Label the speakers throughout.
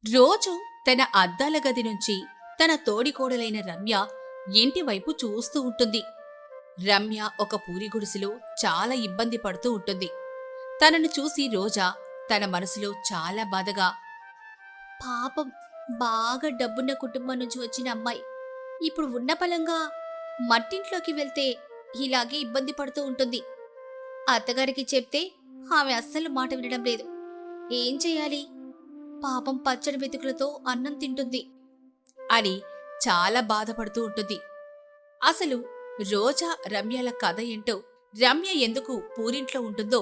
Speaker 1: రోజు తన అద్దాల గది నుంచి తన తోడికోడలైన రమ్య ఇంటి వైపు చూస్తూ ఉంటుంది. రమ్య ఒక పూరి గుడిసెలో చాలా ఇబ్బంది పడుతూ ఉంటుంది. తనను చూసి రోజా తన మనసులో చాలా బాధగా, పాపం, బాగా డబ్బున్న కుటుంబం నుంచి వచ్చిన అమ్మాయి ఇప్పుడు ఉన్న పలంగా మట్టింట్లోకి వెళ్తే ఇలాగే ఇబ్బంది పడుతూ ఉంటుంది. అత్తగారికి చెప్తే ఆమె అస్సలు మాట వినడం లేదు. ఏం చెయ్యాలి? పాపం పచ్చడి మెతుకులతో అన్నం తింటుంది అని చాలా బాధపడుతూ ఉంటుంది. అసలు రోజా రమ్యల కథ ఏంటో, రమ్య ఎందుకు పూరింట్లో ఉంటుందో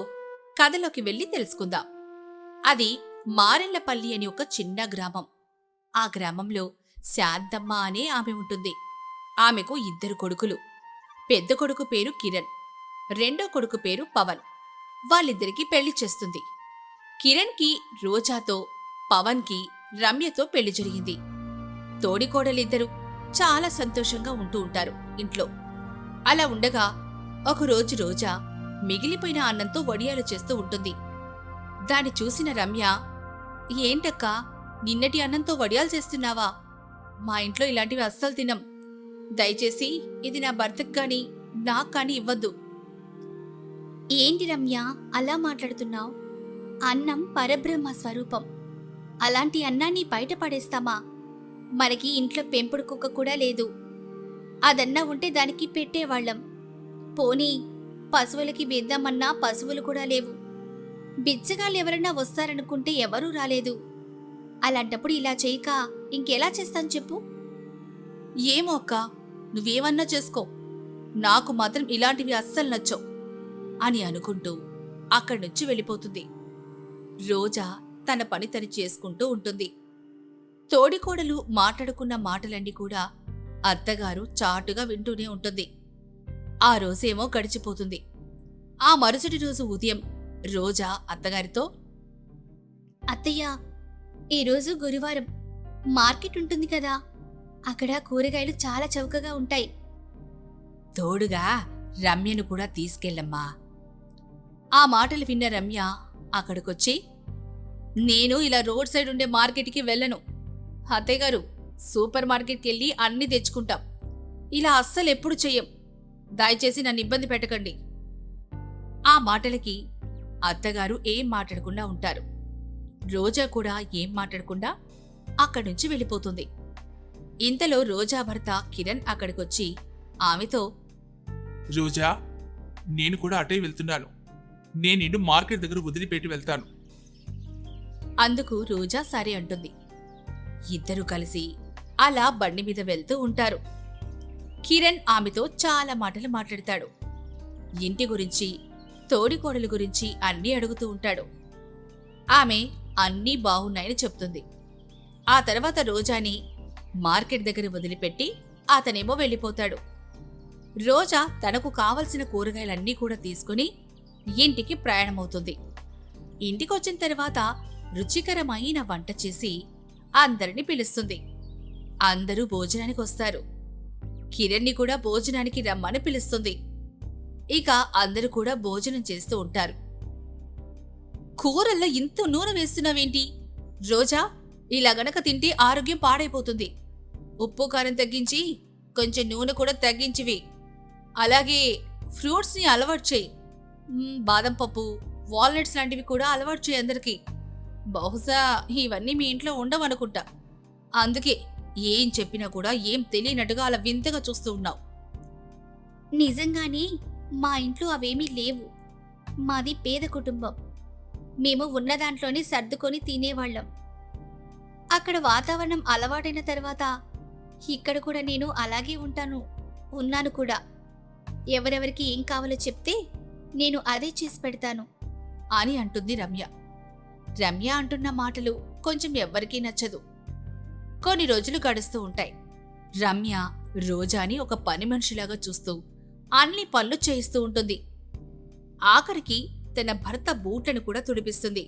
Speaker 1: కథలోకి వెళ్ళి తెలుసుకుందాం. అది మారెళ్లపల్లి అని ఒక చిన్న గ్రామం. ఆ గ్రామంలో శాంతమ్మ అనే ఆమె ఉంటుంది. ఆమెకు 2 కొడుకులు. పెద్ద కొడుకు పేరు కిరణ్, రెండో కొడుకు పేరు పవన్. వాళ్ళిద్దరికీ పెళ్లి చేస్తుంది. కిరణ్కి రోజాతో, పవన్కి రమ్యతో పెళ్లి జరిగింది. తోడికోడలిద్దరూ చాలా సంతోషంగా ఉంటూ ఉంటారు ఇంట్లో. అలా ఉండగా ఒకరోజు రోజా మిగిలిపోయిన అన్నంతో వడియాలు చేస్తూ ఉంటుంది. దాన్ని చూసిన రమ్య, ఏంటక్కా, నిన్నటి అన్నంతో వడియాలు చేస్తున్నావా? మా ఇంట్లో ఇలాంటివి అస్సలు తినం. దయచేసి ఇది నా భర్తకు కాని నాకు కాని ఇవ్వద్దు. ఏంటి రమ్య అలా మాట్లాడుతున్నావు? అన్నం పరబ్రహ్మ స్వరూపం. అలాంటి అన్నాన్ని బయట పడేస్తామా? మనకి ఇంట్లో పెంపుడు కుక్క కూడా లేదు. అదన్నా ఉంటే దానికి పెట్టేవాళ్లం. పోనీ పశువులకి వేద్దామన్నా పశువులు కూడా లేవు. బిచ్చగాళ్ళెవరన్నా వస్తారనుకుంటే ఎవరూ రాలేదు. అలాంటప్పుడు ఇలా చేయక ఇంకెలా చేస్తాను చెప్పు? ఏమో అక్క, నువ్వేమన్నా చేసుకో, నాకు మాత్రం ఇలాంటివి అస్సలు నచ్చవు అని అనుకుంటూ అక్కడి నుంచి వెళ్ళిపోతుంది. రోజా తన పని తను చేసుకుంటూ ఉంటుంది. తోడికోడలు మాట్లాడుకున్న మాటలన్నీ కూడా అత్తగారు చాటుగా వింటూనే ఉంటుంది. ఆ రోజేమో గడిచిపోతుంది. ఆ మరుసటి రోజు ఉదయం రోజా అత్తగారితో, అత్తయ్య, ఈరోజు గురువారం, మార్కెట్ ఉంటుంది కదా, అక్కడ కూరగాయలు చాలా చౌకగా ఉంటాయి. తోడుగా రమ్యను కూడా తీసుకెళ్ళమ్మా. ఆ మాటలు విన్న రమ్య అక్కడికొచ్చి, నేను ఇలా రోడ్ సైడ్ ఉండే మార్కెట్కి వెళ్ళను. అత్తయ్య గారు, సూపర్ మార్కెట్కి వెళ్ళి అన్నీ తెచ్చుకుంటాం. ఇలా అస్సలు ఎప్పుడు చెయ్యం. దయచేసి నన్ను ఇబ్బంది పెట్టకండి. ఆ మాటలకి అత్తగారు ఏం మాట్లాడకుండా ఉంటారు. రోజా కూడా ఏం మాట్లాడకుండా అక్కడి నుంచి వెళ్ళిపోతుంది. ఇంతలో రోజా భర్త కిరణ్ అక్కడికొచ్చి ఆమెతో,
Speaker 2: రోజా, నేను కూడా అటే వెళ్తున్నాను. నేను నిన్ను మార్కెట్ దగ్గర వదిలిపెట్టి వెళ్తాను.
Speaker 1: అందుకు రోజా సరే అంటుంది. ఇద్దరూ కలిసి అలా బండి మీద వెళ్తూ ఉంటారు. కిరణ్ ఆమెతో చాలా మాటలు మాట్లాడతాడు. ఇంటి గురించి, తోడికోడలి గురించి అన్నీ అడుగుతూ ఉంటాడు. ఆమె అన్నీ బాగున్నాయని చెప్తుంది. ఆ తర్వాత రోజాని మార్కెట్ దగ్గర వదిలిపెట్టి అతనేమో వెళ్ళిపోతాడు. రోజా తనకు కావలసిన కూరగాయలన్నీ కూడా తీసుకుని ఇంటికి ప్రయాణమవుతుంది. ఇంటికొచ్చిన తర్వాత రుచికరమైన వంట చేసి అందరిని పిలుస్తుంది. అందరూ భోజనానికి వస్తారు. కిరణ్ని కూడా భోజనానికి రమ్మని పిలుస్తుంది. ఇక అందరూ కూడా భోజనం చేస్తూ ఉంటారు. కూరల్లో ఇంత నూనె వేస్తున్నావేంటి రోజా? ఇలా గనక తింటే ఆరోగ్యం పాడైపోతుంది. ఉప్పు కారం తగ్గించి కొంచెం నూనె కూడా తగ్గించివి. అలాగే ఫ్రూట్స్ని అలవాటు చేయి. బాదం పప్పు, వాల్నట్స్ లాంటివి కూడా అలవాటు చేయి అందరికీ. బహుశా ఇవన్నీ మీ ఇంట్లో ఉండవనుకుంటా. అందుకే ఏం చెప్పినా కూడా ఏం తెలియనట్టుగా అలా వింతగా చూస్తూ ఉన్నావు. నిజంగానే మా ఇంట్లో అవేమీ లేవు. మాది పేద కుటుంబం. మేము ఉన్న దాంట్లోనే సర్దుకొని తినేవాళ్ళం. అక్కడ వాతావరణం అలవాటైన తర్వాత ఇక్కడ కూడా నేను అలాగే ఉన్నాను కూడా. ఎవరెవరికి ఏం కావాలో చెప్తే నేను అదే చేసి పెడతాను అని అంటుంది రమ్య. రమ్య అంటున్న మాటలు కొంచెం ఎవ్వరికీ నచ్చదు. కొన్ని రోజులు గడుస్తూ ఉంటాయి. రమ్య రోజాని ఒక పని మనిషిలాగా చూస్తూ అన్ని పనులు చేయిస్తూ ఉంటుంది. ఆఖరికి తన భర్త బూట్లను కూడా తుడిపిస్తుంది.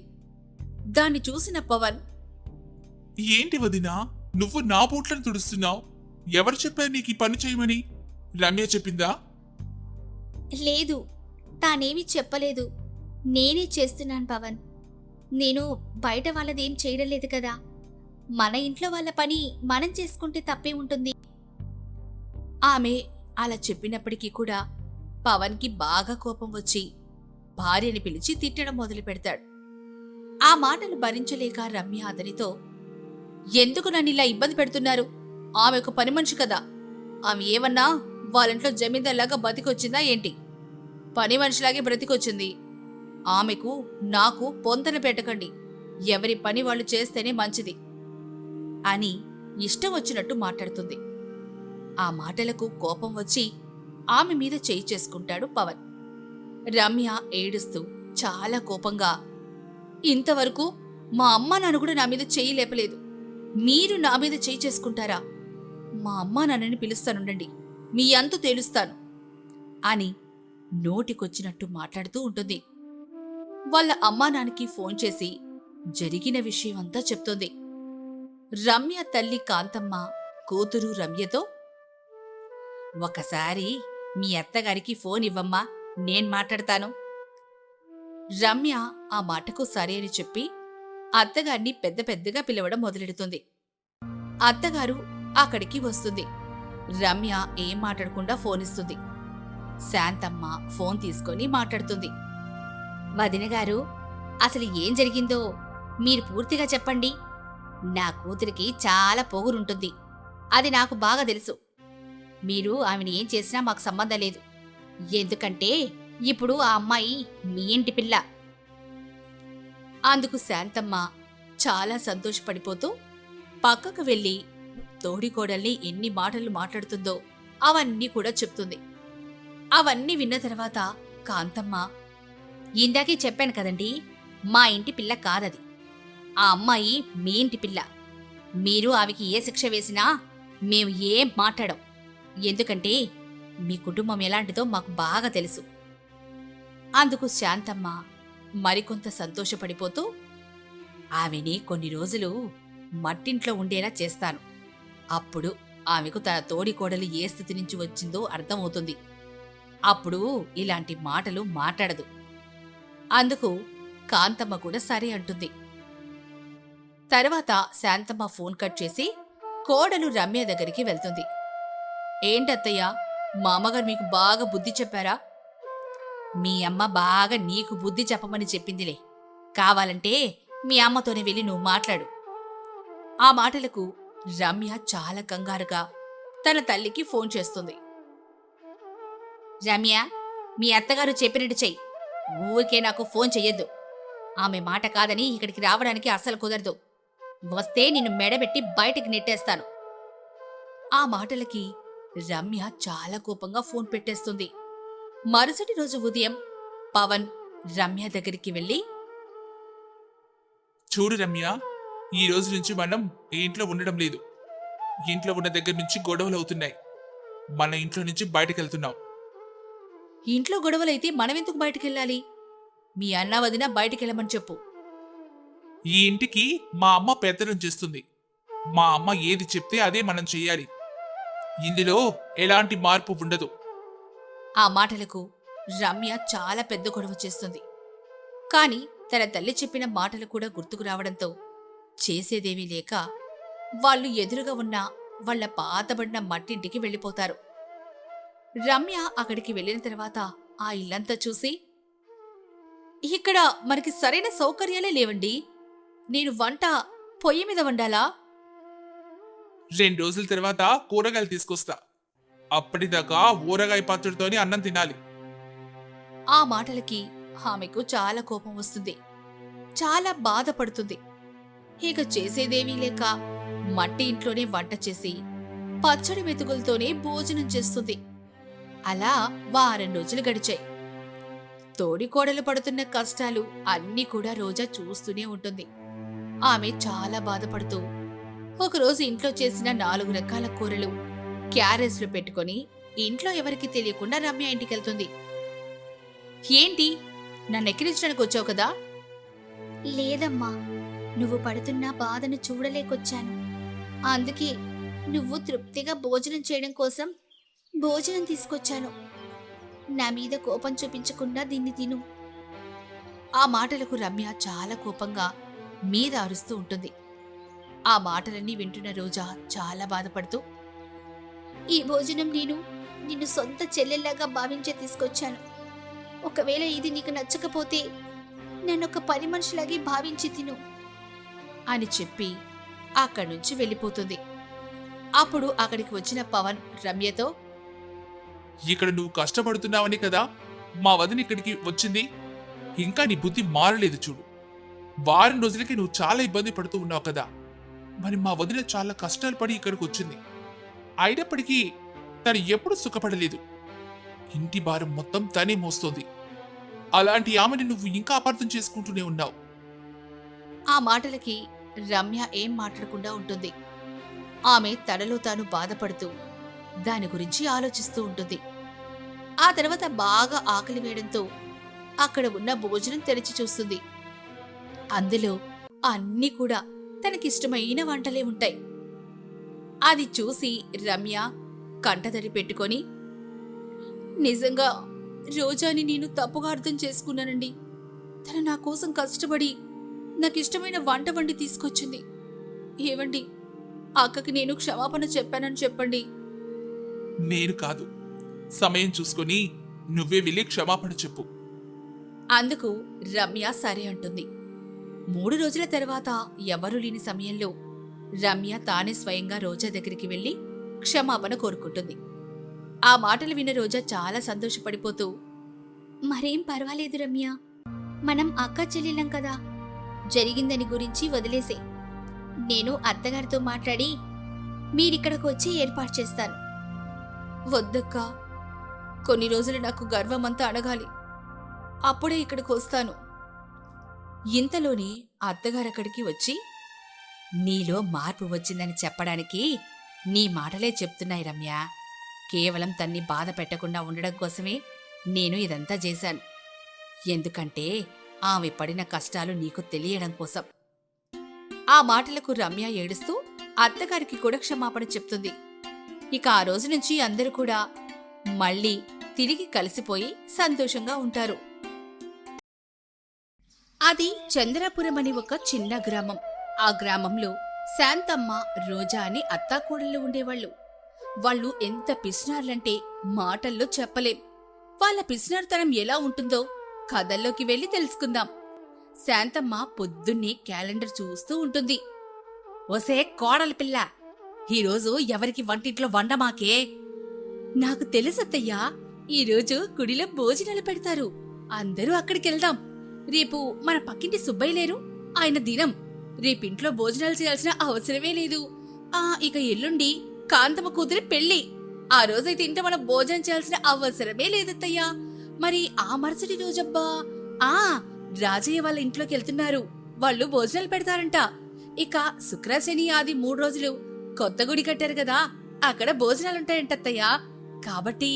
Speaker 1: దాన్ని చూసిన పవన్,
Speaker 2: ఏంటి వదినా, నువ్వు నా బూట్లను తుడుస్తున్నావు? ఎవరు చెప్పారు నీకు ఈ పని చేయమని? రమ్య చెప్పిందా?
Speaker 1: లేదు, తానేమీ చెప్పలేదు. నేనే చేస్తున్నాను పవన్. నేను బయట వాళ్ళదేం చేయడం లేదు కదా. మన ఇంట్లో వాళ్ళ పని మనం చేసుకుంటే తప్పే ఉంటుంది. ఆమె అలా చెప్పినప్పటికీ కూడా పవన్కి బాగా కోపం వచ్చి భార్యని పిలిచి తిట్టడం మొదలు పెడతాడు. ఆ మాటలు భరించలేక రమ్య అతనితో, ఎందుకు నన్ను ఇలా ఇబ్బంది పెడుతున్నారు? ఆమె ఒక పని మనిషి కదా. ఆమె ఏమన్నా వాళ్ళింట్లో జమీందార్లాగా బతికొచ్చిందా ఏంటి? పని మనిషిలాగే బ్రతికొచ్చింది. ఆమెకు నాకు పొంతన పెట్టకండి. ఎవరి పని వాళ్ళు చేస్తేనే మంచిది అని ఇష్టం వచ్చినట్టు మాట్లాడుతుంది. ఆ మాటలకు కోపం వచ్చి ఆమె మీద చేయి చేసుకుంటాడు పవన్. రమ్య ఏడుస్తూ చాలా కోపంగా, ఇంతవరకు మా అమ్మ నాన్న కూడా నా మీద చేయి లేపలేదు, మీరు నా మీద చేయి చేసుకుంటారా? మా అమ్మా నాన్నని పిలుస్తానుండండి, మీ అంతు తేలుస్తాను అని నోటికొచ్చినట్టు మాట్లాడుతూ ఉంటుంది. వాళ్ళ అమ్మా నాన్నకి ఫోన్ చేసి జరిగిన విషయమంతా చెప్తోంది. రమ్య తల్లి కాంతమ్మ కూతురు రమ్యతో, ఒకసారి మీ అత్తగారికి ఫోన్ ఇవ్వమ్మా, నేను మాట్లాడతాను. రమ్య ఆ మాటకు సరే అని చెప్పి అత్తగారిని పెద్ద పెద్దగా పిలవడం మొదలెడుతుంది. అత్తగారు అక్కడికి వస్తుంది. రమ్య ఏం మాట్లాడకుండా ఫోన్ ఇస్తుంది. శాంతమ్మ ఫోన్ తీసుకొని మాట్లాడుతుంది. వదినగారు, అసలు ఏం జరిగిందో మీరు పూర్తిగా చెప్పండి. నా కూతురికి చాలా పొగురుంటుంది, అది నాకు బాగా తెలుసు. మీరు ఆమెను ఏం చేసినా మాకు సంబంధం లేదు, ఎందుకంటే ఇప్పుడు ఆ అమ్మాయి మీ ఇంటి పిల్ల. అందుకు శాంతమ్మ చాలా సంతోషపడిపోతూ పక్కకు వెళ్ళి తోడికోడల్ని ఎన్ని మాటలు మాట్లాడుతుందో అవన్నీ కూడా చెప్తుంది. అవన్నీ విన్న తర్వాత కాంతమ్మ, ఇందాకే చెప్పాను కదండి, మా ఇంటి పిల్ల కాదది. ఆ అమ్మాయి మీ ఇంటి పిల్ల. మీరు ఆమెకి ఏ శిక్ష వేసినా మేము ఏం మాట్లాడం, ఎందుకంటే మీ కుటుంబం ఎలాంటిదో మాకు బాగా తెలుసు. అందుకు శాంతమ్మ మరికొంత సంతోషపడిపోతూ, ఆమెని కొన్ని రోజులు మట్టింట్లో ఉండేలా చేస్తాను. అప్పుడు ఆమెకు తన తోడికోడలు ఏ స్థితి నుంచి వచ్చిందో అర్థమవుతుంది. అప్పుడు ఇలాంటి మాటలు మాట్లాడదు. అందుకు కాంతమ్మ కూడా సరే అంటుంది. తర్వాత శాంతమ్మ ఫోన్ కట్ చేసి కోడలు రమ్య దగ్గరికి వెళ్తుంది. ఏంటత్తయ్యా, మా అమ్మగారు మీకు బాగా బుద్ధి చెప్పారా? మీ అమ్మ బాగా నీకు బుద్ధి చెప్పమని చెప్పిందిలే, కావాలంటే మీ అమ్మతోనే వెళ్ళి నువ్వు మాట్లాడు. ఆ మాటలకు రమ్య చాలా కంగారుగా తన తల్లికి ఫోన్ చేస్తుంది. రమ్య, మీ అత్తగారు చెప్పినట్టు చెయ్యి, ఊరికే నాకు ఫోన్ చెయ్యొద్దు. ఆమె మాట కాదని ఇక్కడికి రావడానికి అస్సలు కుదరదు. వస్తే నిన్ను మెడబెట్టి బయటికి నెట్టేస్తాను. ఆ మాటలకి రమ్య చాలా కోపంగా ఫోన్ పెట్టేస్తుంది. మరుసటి రోజు ఉదయం పవన్ రమ్య దగ్గరికి వెళ్ళి,
Speaker 2: చూడు రమ్య, ఈ రోజు నుంచి మనం ఈ ఇంట్లో ఉండడం లేదు. ఇంట్లో ఉన్న దగ్గర నుంచి గొడవలు అవుతున్నాయి. మన ఇంట్లో నుంచి బయటకెళ్తున్నాం.
Speaker 1: ఇంట్లో గొడవలైతే మనమెందుకు బయటికెళ్ళాలి? మీ అన్న వదిన బయటికెళ్ళమని చెప్పు.
Speaker 2: ఈ ఇంటికి మా అమ్మ పెత్తనం చేస్తుంది. మా అమ్మ ఏది చెప్తే అదే మనం చెయ్యాలి. ఇందులో ఎలాంటి మార్పు ఉండదు.
Speaker 1: ఆ మాటలకు రమ్య చాలా పెద్ద గొడవ చేస్తుంది. కాని తన తల్లి చెప్పిన మాటలు కూడా గుర్తుకు రావడంతో చేసేదేమీ లేక వాళ్ళు ఎదురుగా ఉన్న వాళ్ల పాతబడిన మట్టింటికి వెళ్ళిపోతారు. రమ్య అక్కడికి వెళ్ళిన తర్వాత ఆ ఇల్లంతా చూసి, ఇక్కడ మనకి సరైన సౌకర్యాలే లేవండి, నేను వంట పొయ్యి మీద వండాలా?
Speaker 2: 2 రోజుల తర్వాత కూరగాయలు తీసుకొస్తా. అప్పటిదాకా ఊరగాయ పచ్చడితోని అన్నం తినాలి.
Speaker 1: ఆ మాటలకి ఆమెకు చాలా కోపం వస్తుంది. చాలా బాధపడుతుంది. ఇక చేసేదేమీ లేక మట్టి ఇంట్లోనే వంట చేసి పచ్చడి మెతుకులతోనే భోజనం చేస్తుంది. అలా వారం రోజులు గడిచాయి. తోడికోడలు పడుతున్న కష్టాలు అన్నీ కూడా రోజా చూస్తూనే ఉంటుంది. ఆమె చాలా బాధపడుతూ ఒకరోజు ఇంట్లో చేసిన 4 రకాల కూరలు క్యారేజ్లో పెట్టుకొని ఇంట్లో ఎవరికి తెలియకుండా రమ్య ఇంటికెళ్తుంది. ఏంటి, నన్ను ఎక్కిరించడానికి వచ్చావు కదా?
Speaker 3: లేదమ్మా, నువ్వు పడుతున్న బాధను చూడలేకొచ్చాను. అందుకే నువ్వు తృప్తిగా భోజనం చేయడం కోసం భోజనం తీసుకొచ్చాను. నా మీద కోపం చూపించకుండా దీన్ని తిను.
Speaker 1: ఆ మాటలకు రమ్య చాలా కోపంగా మీద అరుస్తూ ఉంటుంది. ఆ మాటలన్నీ వింటున్న రోజా చాలా బాధపడుతూ,
Speaker 3: ఈ భోజనం నేను నిన్ను సొంత చెల్లెల్లాగా భావించే తీసుకొచ్చాను. ఒకవేళ ఇది నీకు నచ్చకపోతే నన్ను ఒక పని మనిషిలాగే భావించి తిను.
Speaker 1: అని చెప్పి అక్కడి నుంచి వెళ్ళిపోతుంది. అప్పుడు అక్కడికి వచ్చిన పవన్ రమ్యతో,
Speaker 2: ఇక్కడ నువ్వు కష్టపడుతున్నావని కదా మా వదిన ఇక్కడికి వచ్చింది. ఇంకా నీ బుద్ధి మారలేదు చూడు. వారం రోజులకి నువ్వు చాలా ఇబ్బంది పడుతూ ఉన్నావు కదా. మరి మా వదిన చాలా కష్టాలు పడి ఇక్కడికి వచ్చింది. అయినప్పటికీ తను ఎప్పుడు సుఖపడలేదు. ఇంటి భారం మొత్తం తనే మోస్తోంది. అలాంటి ఆమెని నువ్వు ఇంకా అపార్థం చేసుకుంటూనే ఉన్నావు.
Speaker 1: ఆ మాటలకి రమ్య ఏం మాట్లాడకుండా ఉంటుంది. ఆమె తనలో తాను బాధపడుతూ దాని గురించి ఆలోచిస్తూ ఉంటుంది. ఆ తర్వాత బాగా ఆకలి వేయడంతో అక్కడ ఉన్న భోజనం తెరిచి చూస్తుంది. అందులో అన్నీ కూడా తనకిష్టమైన వంటలే ఉంటాయి. అది చూసి రమ్య కంటతడి పెట్టుకొని, నిజంగా రోజాని నేను తప్పుగా అర్థం చేసుకున్నానండి. తను నా కోసం కష్టపడి నాకిష్టమైన వంట వండి తీసుకొచ్చింది. ఏవండి, అక్కకి నేను క్షమాపణ చెప్పానని చెప్పండి.
Speaker 2: నేను కాదు, సమయం చూసుకొని నువ్వే వెళ్ళి క్షమాపణ చెప్పు.
Speaker 1: అందుకు రమ్య సరే అంటుంది. 3 రోజుల తర్వాత ఎవరూ లేని సమయంలో రమ్య తానే స్వయంగా రోజా దగ్గరికి వెళ్లి క్షమాపణ కోరుకుంటుంది. ఆ మాటలు విన్న రోజా చాలా సంతోషపడిపోతూ,
Speaker 3: మరేం పర్వాలేదు రమ్య, మనం అక్క చెల్లెలం కదా, జరిగిందని గురించి వదిలేసే. నేను అత్తగారితో మాట్లాడి మీరిక్కడికి వచ్చి ఏర్పాటు చేస్తాను.
Speaker 1: వద్దక్కా, కొన్ని రోజులు నాకు గర్వమంతా అడగాలి. అప్పుడే ఇక్కడికి వస్తాను. ఇంతలోనే అత్తగారక్కడికి వచ్చి, నీలో మార్పు వచ్చిందని చెప్పడానికి నీ మాటలే చెప్తున్నాయి రమ్య. కేవలం తన్ని బాధ పెట్టకుండా ఉండడం కోసమే నేను ఇదంతా చేశాను. ఎందుకంటే ఆమె పడిన కష్టాలు నీకు తెలియడం కోసం. ఆ మాటలకు రమ్య ఏడుస్తూ అత్తగారికి కూడా క్షమాపణ చెప్తుంది. ఇక ఆ రోజు నుంచి అందరూ కూడా మళ్ళీ తిరిగి కలిసిపోయి సంతోషంగా ఉంటారు. అది చంద్రపురం అని ఒక చిన్న గ్రామం. ఆ గ్రామంలో శాంతమ్మ, రోజా అని అత్తాకోడళ్ళు ఉండేవాళ్ళు. వాళ్ళు ఎంత పిసినార్లంటే మాటల్లో చెప్పలేం. వాళ్ళ పిసినార్తనం ఎలా ఉంటుందో కథల్లోకి వెళ్లి తెలుసుకుందాం. శాంతమ్మ పొద్దున్నే క్యాలెండర్ చూస్తూ ఉంటుంది. ఒసే కోడలి పిల్ల, ఈరోజు ఎవరికి వంటింట్లో వండమాకే. నాకు తెలుసత్తయ్యా, ఈరోజు గుడిలో భోజనాలు పెడతారు. అందరూ అక్కడికెళ్దాం. రేపు మన పక్కింటి సుబ్బయ్య లేరు, ఆయన దినం. రేపింట్లో భోజనాలు చేయాల్సిన అవసరమే లేదు. ఇక ఎల్లుండి కాంతమ్మ కూతురి పెళ్లి. ఆ రోజైతే ఇంట మనం భోజనం చేయాల్సిన అవసరమే లేదత్తయ్యా. మరి ఆ మరుసటి రోజబ్బా రాజయ్య వాళ్ళ ఇంట్లోకి వెళ్తున్నారు. వాళ్ళు భోజనాలు పెడతారంట. ఇక శుక్ర, శని, ఆది 3 రోజులు కొత్త గుడి కట్టారు కదా, అక్కడ భోజనాలుంటాయంటత్తయ్యా. కాబట్టి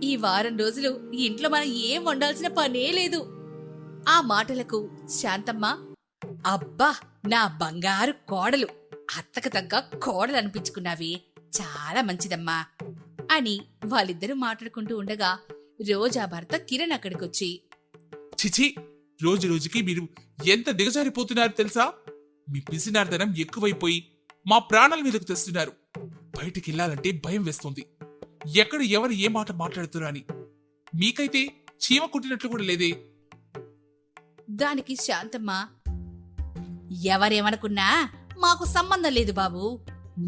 Speaker 1: ఈ వారం రోజులు ఇంట్లో మనం ఏం వండాల్సిన పనే లేదు. ఆ మాటలకు శాంతమ్మ, అబ్బా నా బంగారు కోడలు, అత్తకు తగ్గ కోడలు అనిపించుకున్నావి, చాలా మంచిదమ్మా అని వాళ్ళిద్దరూ మాట్లాడుకుంటూ ఉండగా రోజా భర్త కిరణ్ అక్కడికొచ్చి,
Speaker 2: చిచి, రోజు రోజుకి మీరు ఎంత దిగజారిపోతున్నారు తెలుసా? మీ పిసినార్దనం ఎక్కువైపోయి మా ప్రాణాల మీదకు తెస్తున్నారు. బయటికెళ్లాలంటే భయం వేస్తుంది. ఎక్కడ ఎవరు ఏ మాట మాట్లాడుతున్నా అని. మీకైతే చీమ కుట్టినట్లు కూడా లేదే.
Speaker 1: దానికి శాంతమ్మ, ఎవరేమనుకున్నా మాకు సంబంధం లేదు బాబు.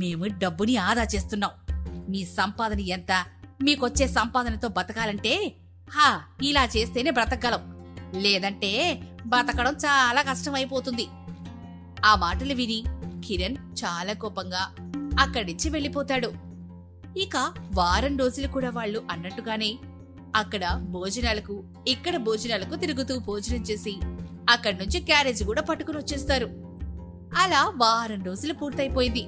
Speaker 1: మేము డబ్బుని ఆదా చేస్తున్నాం. మీ సంపాదన ఎంత? మీకొచ్చే సంపాదనతో బతకాలంటే ఇలా చేస్తేనే బ్రతకగలం, లేదంటే బతకడం చాలా కష్టమైపోతుంది. ఆ మాటలు విని కిరణ్ చాలా కోపంగా అక్కడి నుంచి వెళ్ళిపోతాడు. ఇక వారం రోజులు కూడా వాళ్ళు అన్నట్టుగానే అక్కడ భోజనాలకు, ఇక్కడ భోజనాలకు తిరుగుతూ భోజనం చేసి అక్కడి నుంచి క్యారేజ్ కూడా పట్టుకుని వచ్చేస్తారు. అలా వారం రోజులు పూర్తయిపోయింది.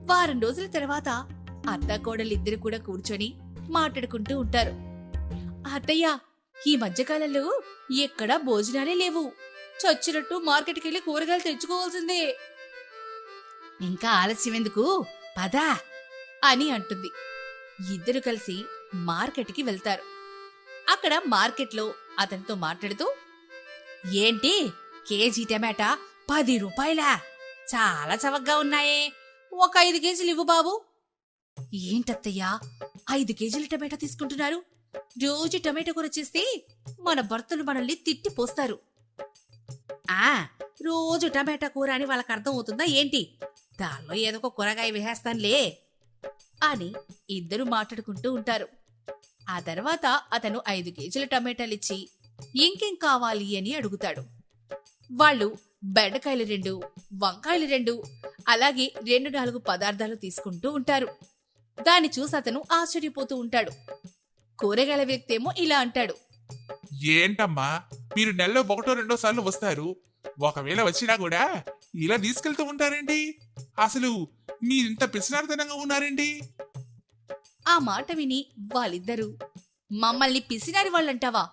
Speaker 1: వారం రోజుల తర్వాత అత్తాకోడలిద్దరు కూడా కూర్చొని మాట్లాడుకుంటూ ఉంటారు. అత్తయ్య, ఈ మధ్యకాలంలో ఎక్కడా భోజనాలే లేవు. చచ్చినట్టు మార్కెట్కెళ్ళి కూరగాయలు తెచ్చుకోవాల్సిందే. ఇంకా ఆలస్యం ఎందుకు, పదా అని అంటుంది. ఇద్దరు కలిసి మార్కెట్కి వెళ్తారు. అక్కడ మార్కెట్లో అతనితో మాట్లాడుతూ, ఏంటి కేజీ టమాటా 10 రూపాయలా? చాలా చవకగా ఉన్నాయే. ఒక 5 కేజీలు ఇవ్వు బాబు. ఏంటత్తయ్యా 5 కేజీల టమాటా తీసుకుంటున్నారు? రోజు టమాటా కూర చేస్తే మన భర్తలు మనల్ని తిట్టి పోస్తారు. ఆ రోజు టమాటా కూర అని వాళ్ళకి అర్థం అవుతుందా ఏంటి? దానిలో ఏదో ఒక కూరగాయ వేసేస్తానులే అని ఇద్దరు మాట్లాడుకుంటూ ఉంటారు. ఆ తర్వాత అతను 5 కేజీల టమాటాలిచ్చి ఇంకేం కావాలి అని అడుగుతాడు. వాళ్ళు బెండకాయలు 2, వంకాయలు 2, అలాగే 2-4 పదార్థాలు తీసుకుంటూ ఉంటారు. దాన్ని చూసి అతను ఆశ్చర్యపోతూ ఉంటాడు. కూరగాయల వ్యక్తేమో ఇలా అంటాడు.
Speaker 2: ఏంటమ్మా మీరు నెలలో 1-2 సార్లు వస్తారు, ఒకవేళ వచ్చినా కూడా ఇలా తీసుకెళ్తూ ఉంటారేంటి? అసలు మీరింత పిసినారితనంగా ఉన్నారేంటి?
Speaker 1: ఆ మాట విని వాళ్ళిద్దరూ, మమ్మల్ని పిసినారి వాళ్ళంటావా?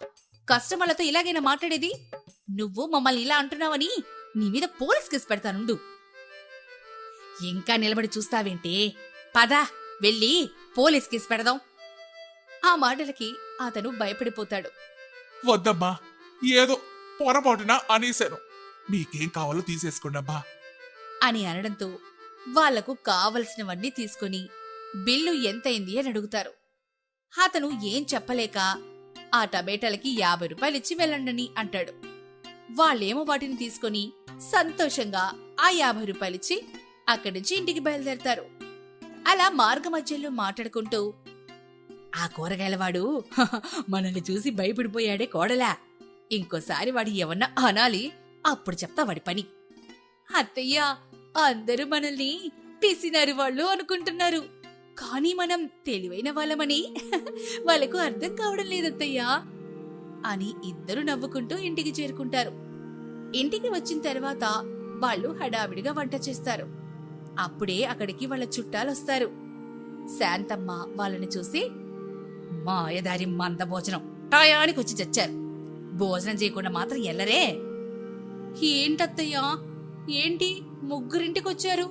Speaker 1: కస్టమర్లతో ఇలాగైనా మాట్లాడేది? నువ్వు మమ్మల్ని ఇలా అంటున్నావని నీ మీద పోలీస్ కేసు పెడతానుండు. ఇంకా నిలబడి చూస్తావేంటే? పద వెళ్ళి పోలీస్ కేసు పెడదాం. ఆ మాటలకి అతను భయపడిపోతాడు.
Speaker 2: వద్దమ్మా, ఏదో పొరపాటున అనేశాను, మీకేం కావాలో తీసేసుకోండమ్మా
Speaker 1: అని అనడంతో వాళ్లకు కావలసినవన్నీ తీసుకుని బిల్లు ఎంతైంది అని అడుగుతారు. అతను ఏం చెప్పలేక ఆ టమేటాలకి 50 రూపాయలిచ్చి వెళ్ళండని అంటాడు. వాళ్ళేమో వాటిని తీసుకుని సంతోషంగా ఆ 50 రూపాయలిచ్చి అక్కడి నుంచి ఇంటికి బయలుదేరతారు. అలా మార్గ మధ్యలో మాట్లాడుకుంటూ, ఆ కూరగాయలవాడు మనల్ని చూసి భయపడిపోయాడే కోడలా, ఇంకోసారి వాడు ఏమన్నా అనాలి, అప్పుడు చెప్తా వాడి పని. అత్తయ్యా అందరూ మనల్ని పిసినారి వాళ్ళు అనుకుంటున్నారు, కానీ మనం తెలివైన వాళ్ళమని వాళ్ళకు అర్థం కావడం లేదత్తయ్యా అని ఇద్దరు నవ్వుకుంటూ ఇంటికి చేరుకుంటారు. ఇంటికి వచ్చిన తర్వాత వాళ్ళు హడావిడిగా వంట చేస్తారు. అప్పుడే అక్కడికి వాళ్ళ చుట్టాలొస్తారు. శాంతమ్మ వాళ్ళని చూసి, మాయదారి మంద భోజనం టయానికి వచ్చి చచ్చారు, భోజనం చేయకుండా మాత్రం ఎల్లరే. ఏంటత్తయ్యా ఏంటి ముగ్గురింటికొచ్చారు,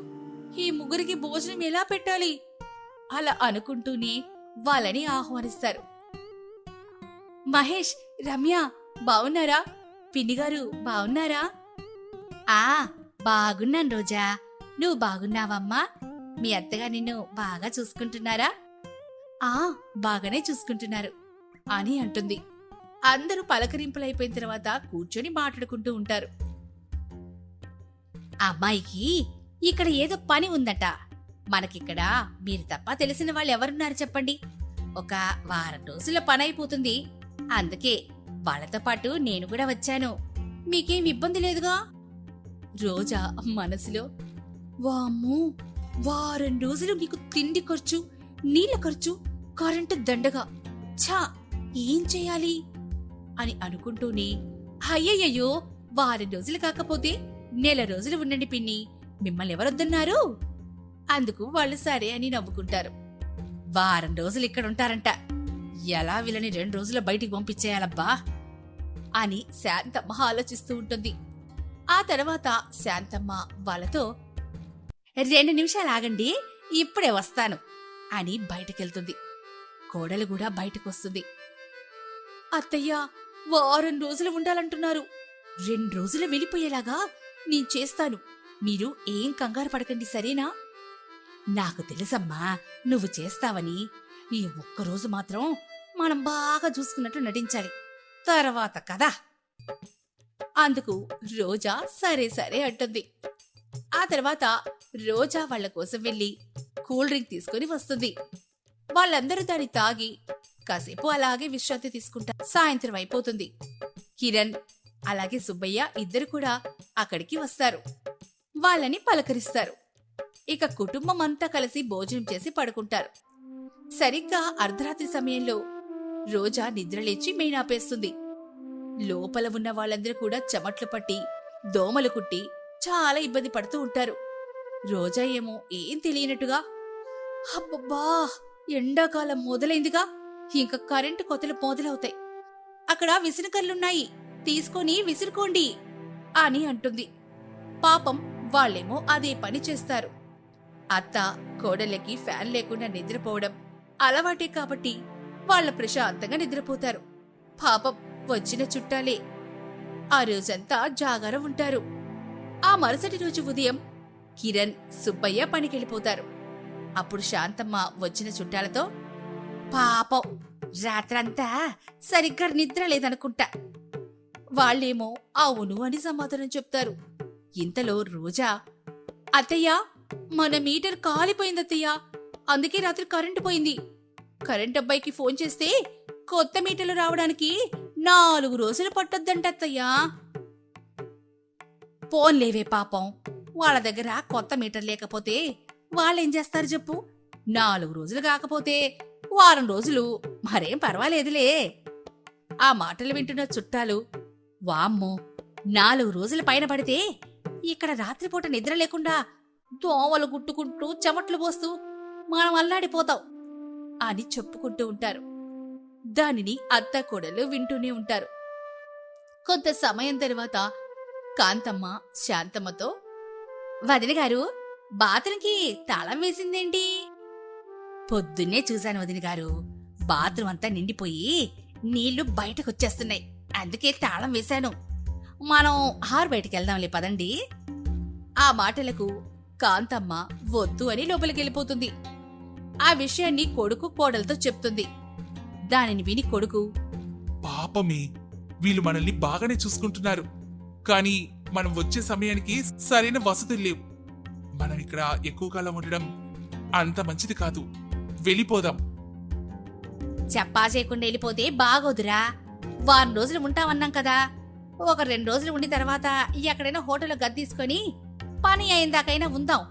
Speaker 1: ఈ ముగ్గురికి భోజనం ఎలా పెట్టాలి అలా అనుకుంటూనే వాళ్ళని ఆహ్వానిస్తారు. మహేష్, రమ్య బావున్నారా? పిన్నిగారు బావున్నారా? ఆ బాగున్నాను రోజా, నువ్వు బాగున్నావమ్మా? మీ అత్తగా నిన్ను బాగా చూసుకుంటున్నారా? ఆ బాగానే చూసుకుంటున్నారు అని అంటుంది. అందరూ పలకరింపులైపోయిన తర్వాత కూర్చొని మాట్లాడుకుంటూ ఉంటారు. అమ్మాయికి ఇక్కడ ఏదో పని ఉందట. మనకిక్కడ మీరు తప్ప తెలిసిన వాళ్ళు ఎవరున్నారు చెప్పండి? ఒక వారం రోజుల పని అయిపోతుంది, అందుకే వాళ్ళతో పాటు నేను కూడా వచ్చాను. మీకేం ఇబ్బంది లేదుగా? రోజా మనసులో, వామ్మో వారం రోజులు మీకు తిండి ఖర్చు, నీళ్ల ఖర్చు, కరెంటు దండగా, ఛా ఏం చెయ్యాలి అని అనుకుంటూనే, అయ్యయ్యో వారం రోజులు కాకపోతే నెల రోజులు ఉండండి పిన్ని, మిమ్మల్ని ఎవరొద్దన్నారు? అందుకు వాళ్ళు సరే అని నవ్వుకుంటారు. వారం రోజులు ఇక్కడ ఉంటారంట, ఎలా వీళ్ళని 2 రోజుల బయటికి పంపించేయాలబ్బా అని శాంతమ్మ ఆలోచిస్తూ ఉంటుంది. ఆ తర్వాత శాంతమ్మ వాళ్ళతో, 2 నిమిషాలు ఆగండి, ఇప్పుడే వస్తాను అని బయటకెళ్తుంది. కోడలు కూడా బయటకొస్తుంది. అత్తయ్యా వారం రోజులు ఉండాలంటున్నారు, 2 రోజులు వెళ్ళిపోయేలాగా నేను చేస్తాను, మీరు ఏం కంగారు పడకండి సరేనా? నాకు తెలుసమ్మా నువ్వు చేస్తావని, ఈ ఒక్కరోజు మాత్రం మనం బాగా చూసుకున్నట్టు నటించాలి, తర్వాత కదా. అందుకు రోజా సరే సరే అంటుంది. ఆ తర్వాత రోజా వాళ్ల కోసం వెళ్లి కూల్ డ్రింక్ తీసుకుని వస్తుంది. వాళ్ళందరూ దాన్ని తాగి కాసేపు అలాగే విశ్రాంతి తీసుకుంటారు. సాయంత్రం అయిపోతుంది. కిరణ్ అలాగే సుబ్బయ్య ఇద్దరు కూడా అక్కడికి వస్తారు. వాళ్ళని పలకరిస్తారు. ఇక కుటుంబం అంతా కలిసి భోజనం చేసి పడుకుంటారు. సరిగ్గా అర్ధరాత్రి సమయంలో రోజా నిద్రలేచి మేనాపేస్తుంది. లోపల ఉన్న వాళ్ళందరూ కూడా చెమట్లు పట్టి దోమలు కుట్టి చాలా ఇబ్బంది పడుతూ ఉంటారు. రోజా ఏమో ఏం తెలియనట్టుగా, అబ్బబ్బా ఎండాకాలం మొదలైందిగా, ఇంకా కరెంటు కోతలు మొదలవుతాయి, అక్కడ విసునకర్లున్నాయి తీసుకొని విసురుకోండి అని అంటుంది. పాపం వాళ్ళేమో అదే పని చేస్తారు. అత్త కోడళ్ళకి ఫ్యాన్ లేకుండా నిద్రపోవడం అలవాటే కాబట్టి వాళ్ళ ప్రశాంతంగా నిద్రపోతారు. పాపం వచ్చిన చుట్టాలే ఆ రోజంతా జాగారం ఉంటారు. ఆ మరుసటి రోజు ఉదయం కిరణ్ సుబ్బయ్య పనికెళ్ళిపోతారు. అప్పుడు శాంతమ్మ వచ్చిన చుట్టాలతో, పాపం రాత్రంతా సరిగ్గా నిద్ర లేదనుకుంటా. వాళ్ళేమో అవును అని సమాధానం చెప్తారు. ఇంతలో రోజా, అత్తయ్యా, మన మీటర్ కాలిపోయిందత్తయ్యా, అందుకే రాత్రి కరెంటు పోయింది. కరెంట్ అబ్బాయికి ఫోన్ చేస్తే కొత్త మీటర్లు రావడానికి 4 రోజులు పట్టొద్దంట అత్తయ్యా. పోన్లేవే పాపం, వాళ్ళ దగ్గర కొత్త మీటర్ లేకపోతే వాళ్ళేం చేస్తారు చెప్పు? 4 రోజులు కాకపోతే వారం రోజులు, మరేం పర్వాలేదులే. ఆ మాటలు వింటున్న చుట్టాలు, వామ్మో, 4 రోజుల పైన పడితే ఇక్కడ రాత్రిపూట నిద్ర లేకుండా దోమలు గుట్టుకుంటూ చెమట్లు పోస్తూ మనం అల్లాడిపోతాం అని చెప్పుకుంటూ ఉంటారు. దానిని అత్త కోడలు వింటూనే ఉంటారు. కొంత సమయం తర్వాత కాంతమ్మ శాంతమ్మతో, వదినగారు, బాత్రూంకి తాళం వేసిందేంటి? పొద్దున్నే చూశాను వదినగారు, బాత్రూం అంతా నిండిపోయి నీళ్లు బయటకొచ్చేస్తున్నాయి, అందుకే తాళం వేశాను. మనం బయటికెళ్దాంలే పదండి. ఆ మాటలకు కాంతమ్మ వద్దు అని లోపలికెళ్ళిపోతుంది. ఆ విషయాన్ని కొడుకు కోడలతో చెప్తుంది. దానిని విని కొడుకు,
Speaker 2: పాపమే, వీళ్ళు మనల్ని బాగానే చూసుకుంటున్నారు, కానీ మనం వచ్చే సమయానికి సరైన వసతులు లేవు. మనం ఇక్కడ ఎక్కువ కాలం ఉండడం అంత మంచిది కాదు, వెళ్ళిపోదాం.
Speaker 1: చెప్పా చేయకుండా వెళ్ళిపోతే బాగోదురా. వారం రోజులు ఉంటామన్నాం కదా, ఒక 2 రోజులు ఉండి తర్వాత ఎక్కడైనా హోటల్లో గది తీసుకొని పని అయిందాకైనా ఉందాం.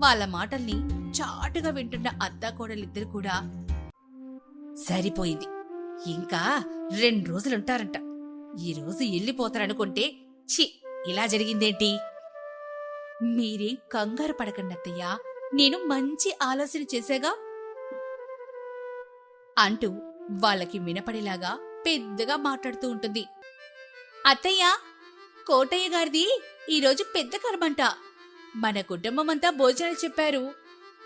Speaker 1: వాళ్ళ మాటల్ని చాటుగా వింటున్న అత్తాకోడలిద్దరు కూడా, సరిపోయింది, ఇంకా 2 రోజులుంటారంట, ఈ రోజు వెళ్ళిపోతారనుకుంటే ఛీ, ఇలా జరిగిందేంటి? మీరేం కంగారు పడకండి అత్తయ్యా, నేను మంచి ఆలోచన చేశాగా అంటూ వాళ్ళకి వినపడేలాగా పెద్దగా మాట్లాడుతూ ఉంటుంది. అత్తయ్యా, కోటయ్య గారిది ఈరోజు పెద్ద కర్మంట. మన కుటుంబమంతా భోజనాలు చెప్పారు,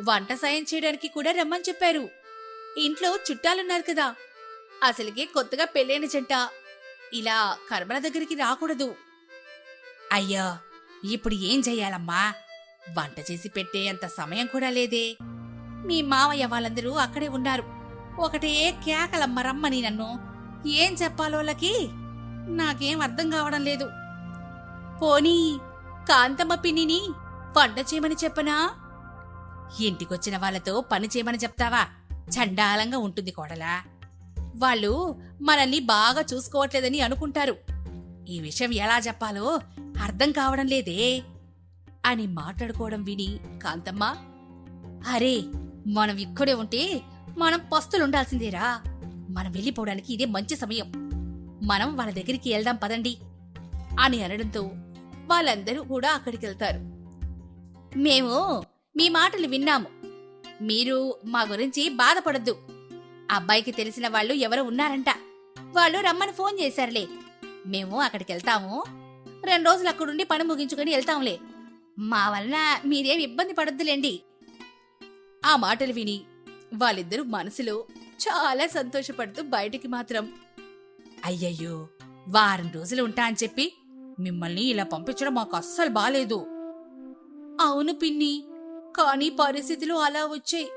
Speaker 1: వంట సాయం చేయడానికి కూడా రమ్మని చెప్పారు. ఇంట్లో చుట్టాలున్నారు కదా, అసలుకే కొత్తగా పెళ్ళైన జంట ఇలా కర్మల దగ్గరికి రాకూడదు. అయ్యో, ఇప్పుడు ఏం చెయ్యాలమ్మా? వంట చేసి పెట్టే అంత సమయం కూడా లేదే. మీ మావయ్య వాళ్ళందరూ అక్కడే ఉన్నారు, ఒకటే కేకలమ్మ రమ్మని నన్ను. ఏం చెప్పాలోళ్ళకి నాకేం అర్థం కావడం లేదు. పోనీ కాంతమ్మ పిన్నిని వంట చేయమని చెప్పనా? ఇంటికొచ్చిన వాళ్ళతో పని చేయమని చెప్తావా? చండాలంగా ఉంటుంది కోడలా. వాళ్ళు మనల్ని బాగా చూసుకోవట్లేదని అనుకుంటారు. ఈ విషయం ఎలా చెప్పాలో అర్థం కావడం లేదే అని మాట్లాడుకోవడం విని కాంతమ్మ, అరే, మనం ఇక్కడే ఉంటే మనం పస్తులుండాల్సిందేరా. మనం వెళ్ళిపోవడానికి ఇదే మంచి సమయం. మనం వాళ్ళ దగ్గరికి వెళ్దాం పదండి అని అనడంతో వాళ్ళందరూ కూడా అక్కడికి వెళ్తారు. మేము మీ మాటలు విన్నాము, మీరు మా గురించి బాధపడొద్దు. అబ్బాయికి తెలిసిన వాళ్ళు ఎవరో ఉన్నారంట, వాళ్ళు రమ్మని ఫోన్ చేశారులే. మేము అక్కడికి వెళ్తాము, 2 రోజులు అక్కడుండి పని ముగించుకొని వెళ్తాంలే. మా వలన మీరేం ఇబ్బంది పడొద్దులేండి. ఆ మాటలు విని వాళ్ళిద్దరూ మనసులో చాలా సంతోషపడుతూ బయటికి మాత్రం, అయ్యయ్యో, వారం రోజులు ఉంటా అని చెప్పి మిమ్మల్ని ఇలా పంపించడం మాకు అస్సలు బాలేదు. అవును పిన్ని, కానీ పరిస్థితులు అలా వచ్చాయి.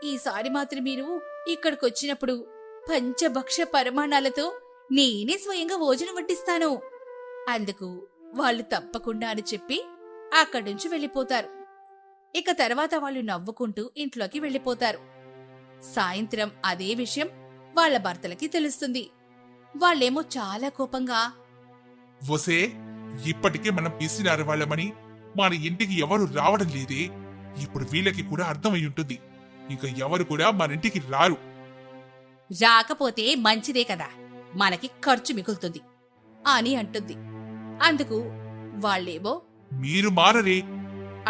Speaker 1: ఈసారి మాత్రం మీరు ఇక్కడికొచ్చినప్పుడు పంచభక్ష పరిమాణాలతో నేనే స్వయంగా భోజనం వడ్డిస్తాను. అందుకు వాళ్ళు తప్పకుండా అని చెప్పి అక్కడ్నుంచి వెళ్ళిపోతారు. ఇక తర్వాత వాళ్ళు నవ్వుకుంటూ ఇంట్లోకి వెళ్ళిపోతారు. సాయంత్రం అదే విషయం వాళ్ళ భర్తలకి తెలుస్తుంది. వాళ్ళేమో చాలా కోపంగా,
Speaker 2: వసే, ఇప్పటికే మనం పిసినారు వాళ్ళమని మన ఇంటికి ఎవరు రావడం లేదే. ఇప్పుడు వీళ్ళకి కూడా అర్థమై ఉంటుంది, ఇక ఎవరు కూడా మన ఇంటికి రారు.
Speaker 1: రాకపోతే మంచిదే కదా, మనకి ఖర్చు మిగులుతుంది అని అంటుంది. అందుకు వాళ్ళేమో
Speaker 2: మీరు మారరే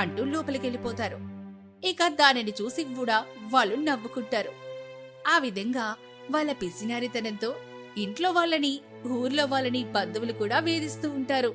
Speaker 1: అంటూ లోపలికెళ్ళిపోతారు. ఇక దానిని చూసి కూడా వాళ్ళు నవ్వుకుంటారు. ఆ విధంగా వాళ్ళ పిసినారితనంతో ఇంట్లో వాళ్ళని, ఊర్లో వాళ్ళని బంధువులు కూడా వేధిస్తూ ఉంటారు.